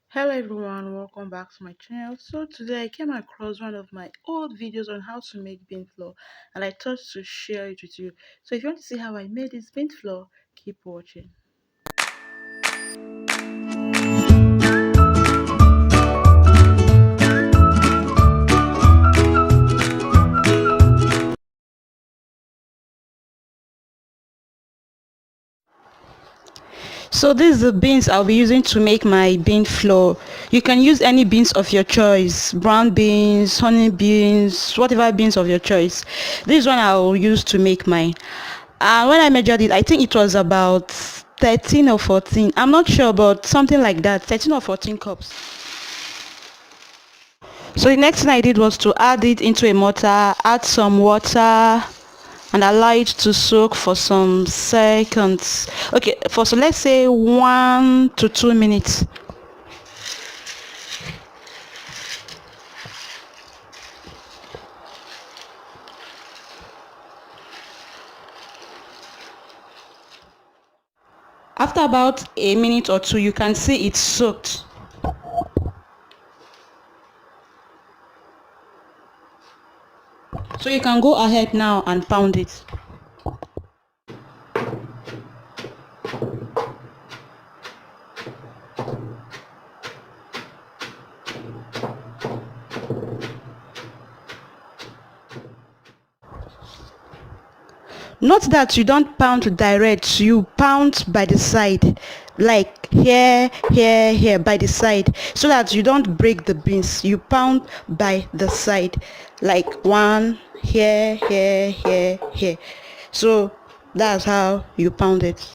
Hello everyone, welcome back to my channel. So today I came across one of my old videos on how to make bean flour and I thought to share it with you. So if you want to see how I made this bean flour, keep watching. So this is the beans I'll be using to make my bean flour. You can use any beans of your choice, brown beans, honey beans, whatever beans of your choice. This one I'll use to make mine. And when I measured it, I think it was about 13 or 14. I'm not sure, but something like that, 13 or 14 cups. So the next thing I did was to add it into a mortar, add some water and allow it to soak for some seconds. Okay, for so let's say 1 to 2 minutes. After about a minute or two, you can see it's soaked. So you can go ahead now and pound it. Not that you don't pound direct, you pound by the side, like here by the side, so that you don't break the beans. You pound by the side, like one here. So that's how you pound it.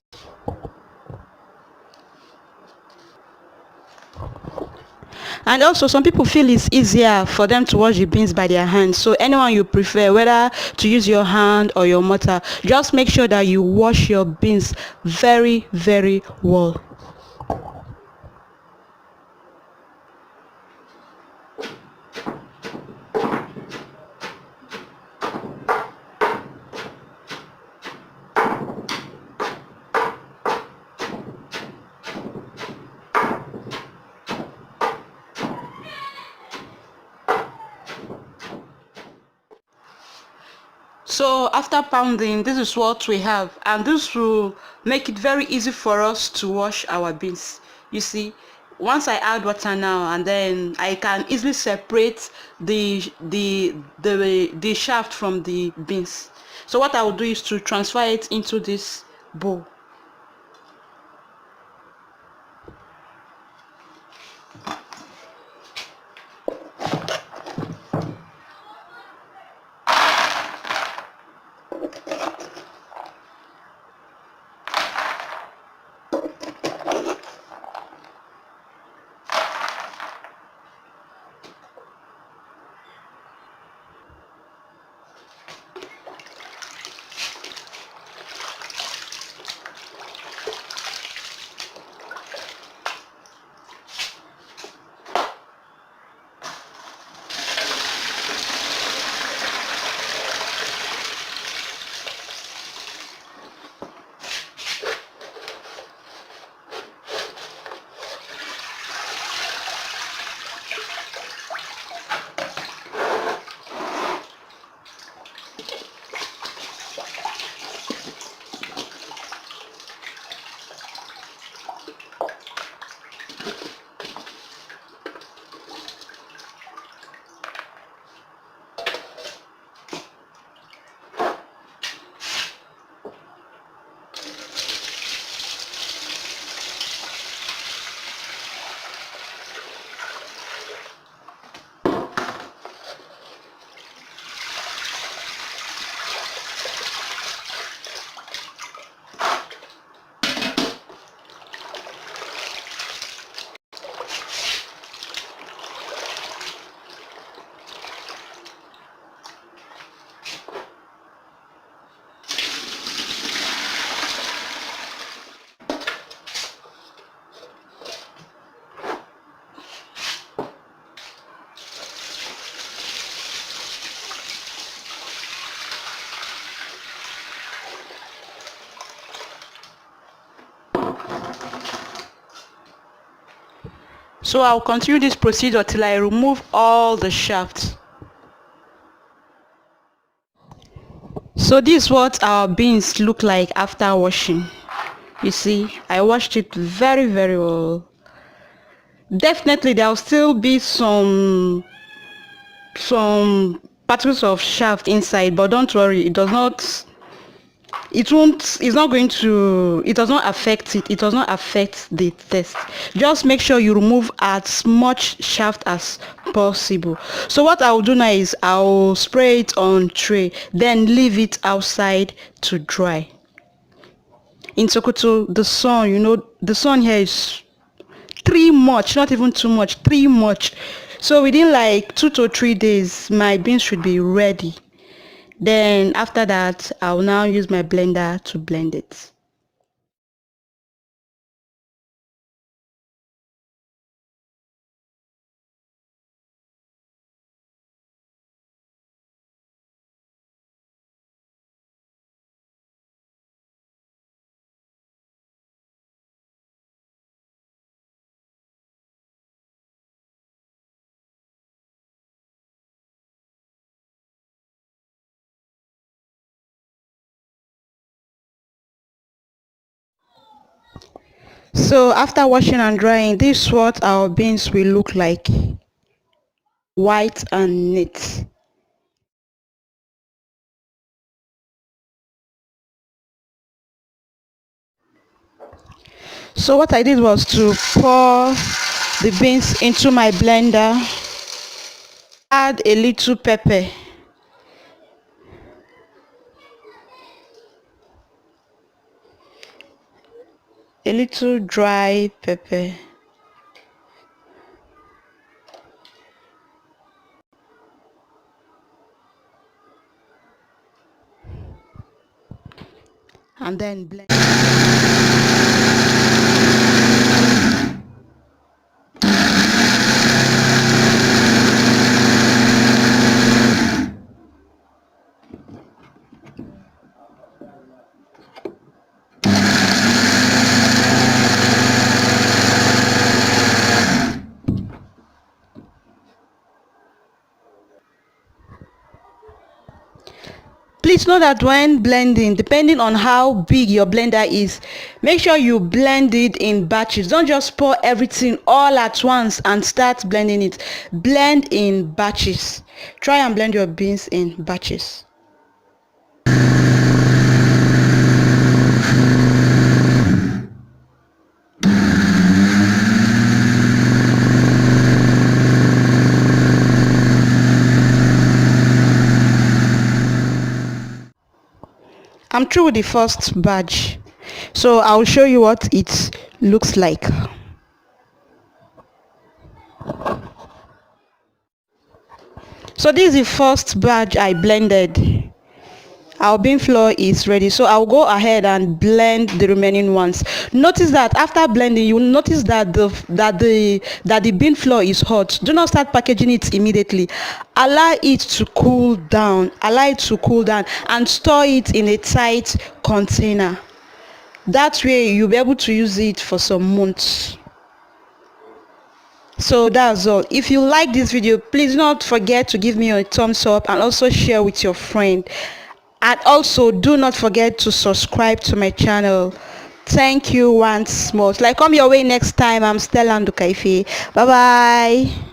And also some people feel it's easier for them to wash the beans by their hands. So anyone you prefer, whether to use your hand or your mortar, just make sure that you wash your beans very well. So after pounding, this is what we have, and this will make it very easy for us to wash our beans. You see, once I add water now, and then I can easily separate the shaft from the beans. So what I will do is to transfer it into this bowl. So I'll continue this procedure till I remove all the shaft. So this is what our beans look like after washing. You see, I washed it very, very well. Definitely there'll still be some particles of shaft inside, but don't worry, it does not, it's not going to, it does not affect it, it does not affect the taste. Just make sure you remove as much shaft as possible. So what I'll do now is I'll spray it on tray, then leave it outside to dry. In Sokoto, the sun, the sun here is three much, not even too much, three much. So within like 2 to 3 days my beans should be ready. Then after that I'll now use my blender to blend it. So after washing and drying, this is what our beans will look like: white and neat. So what I did was to pour the beans into my blender, add a little pepper, a little dry pepper, and then blend. Please know that when blending, depending on how big your blender is, make sure you blend it in batches. Don't just pour everything all at once and start blending it. Blend in batches. Try and blend your beans in batches. I'm through with the first batch, so I'll show you what it looks like. So this is the first batch I blended. Our bean flour is ready, so I'll go ahead and blend the remaining ones. Notice that after blending, you will notice that the bean flour is hot. Do not start packaging it immediately. Allow it to cool down, and store it in a tight container. That way you'll be able to use it for some months. So that's all. If you like this video, please do not forget to give me a thumbs up and also share with your friend. And also do not forget to subscribe to my channel. Thank you once more. Till I come your way next time, I'm Stella Ndukaife. Bye bye.